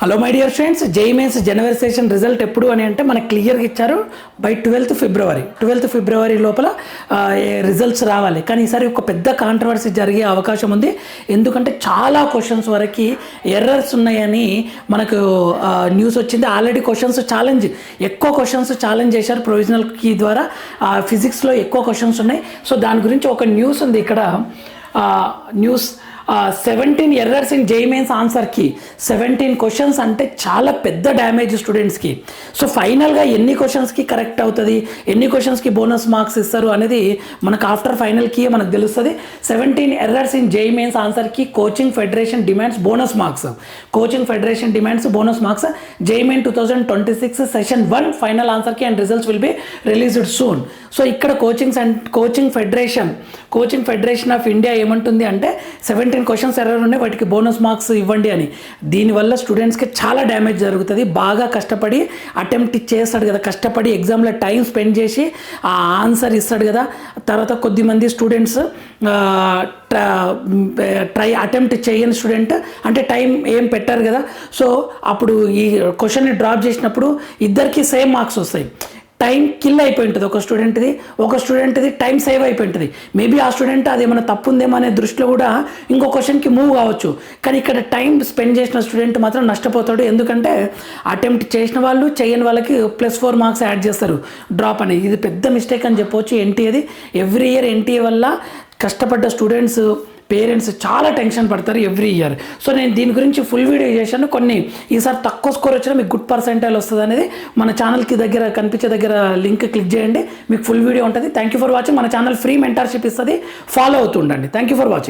Hello my dear friends, JEE mains January session result ఎప్పుడు అని అంటే మనకు క్లియర్గా ఇచ్చారు. బై 12th ఫిబ్రవరి లోపల రిజల్ట్స్ రావాలి. కానీ ఈసారి ఒక పెద్ద కాంట్రవర్సీ జరిగే అవకాశం ఉంది. ఎందుకంటే చాలా క్వశ్చన్స్ వరకు ఎర్రర్స్ ఉన్నాయని మనకు న్యూస్ వచ్చింది. ఆల్రెడీ ఎక్కువ క్వశ్చన్స్ ఛాలెంజ్ చేశారు ప్రొవిజనల్ కీ ద్వారా. ఫిజిక్స్లో ఎక్కువ క్వశ్చన్స్ ఉన్నాయి. సో దాని గురించి ఒక న్యూస్ ఉంది ఇక్కడ. News 17 errors in JEE Mains answer కి. 17 క్వశ్చన్స్ అంటే చాలా పెద్ద డ్యామేజ్ స్టూడెంట్స్కి. సో ఫైనల్గా ఎన్ని క్వశ్చన్స్కి కరెక్ట్ అవుతుంది, ఎన్ని క్వశ్చన్స్కి బోనస్ మార్క్స్ ఇస్తారు అనేది మనకు ఆఫ్టర్ ఫైనల్కి మనకు తెలుస్తుంది. 17 errors in JEE Mains answer key. Coaching federation demands bonus marks. Bonus marks JEE Main 2026 session 1 final answer key and results will be released soon. So ఇక్కడ కోచింగ్ ఫెడరేషన్ ఆఫ్ ఇండియా ఏమంటుంది అంటే 17 questions error ఉన్నాయి, వాటికి bonus marks ఇవ్వండి అని. దీనివల్ల స్టూడెంట్స్కి చాలా డ్యామేజ్ జరుగుతుంది. బాగా కష్టపడి అటెంప్ట్ చేస్తాడు కదా, కష్టపడి ఎగ్జామ్లో టైం స్పెండ్ చేసి ఆ ఆన్సర్ ఇస్తాడు కదా. తర్వాత కొద్దిమంది స్టూడెంట్స్ అటెంప్ట్ చేయని స్టూడెంట్ అంటే టైం ఏం పెట్టారు కదా. సో అప్పుడు ఈ క్వశ్చన్ని డ్రాప్ చేసినప్పుడు ఇద్దరికి సేమ్ మార్క్స్ వస్తాయి. టైం కిల్ అయిపోయి ఉంటుంది ఒక స్టూడెంట్ది టైం సేవ్ అయిపోయి ఉంటుంది. మేబీ ఆ స్టూడెంట్ అది ఏమైనా తప్పు ఉందేమో అనే దృష్టిలో కూడా ఇంకో క్వశ్చన్కి మూవ్ కావచ్చు. కానీ ఇక్కడ టైం స్పెండ్ చేసిన స్టూడెంట్ మాత్రం నష్టపోతాడు. ఎందుకంటే అటెంప్ట్ చేసిన వాళ్ళు చేయని వాళ్ళకి +4 మార్క్స్ యాడ్ చేస్తారు డ్రాప్ అని. ఇది పెద్ద మిస్టేక్ అని చెప్పవచ్చు ఎన్టీఏది. ఎవ్రీ ఇయర్ ఎన్టీఏ వల్ల కష్టపడ్డ స్టూడెంట్స్ పేరెంట్స్ చాలా టెన్షన్ పడతారు ఎవ్రీ ఇయర్. సో నేను దీని గురించి ఫుల్ వీడియో చేశాను. ఈసారి తక్కువ స్కోర్ వచ్చినా మీకు గుడ్ పర్సెంటేజ్ వస్తుంది అనేది మన ఛానల్కి కనిపించే దగ్గర లింక్ క్లిక్ చేయండి, మీకు ఫుల్ వీడియో ఉంటుంది. Thank you for watching. మన ఛానల్ ఫ్రీ మెంటర్షిప్ ఇస్తుంది, ఫాలో అవుతుండండి. Thank you for watching.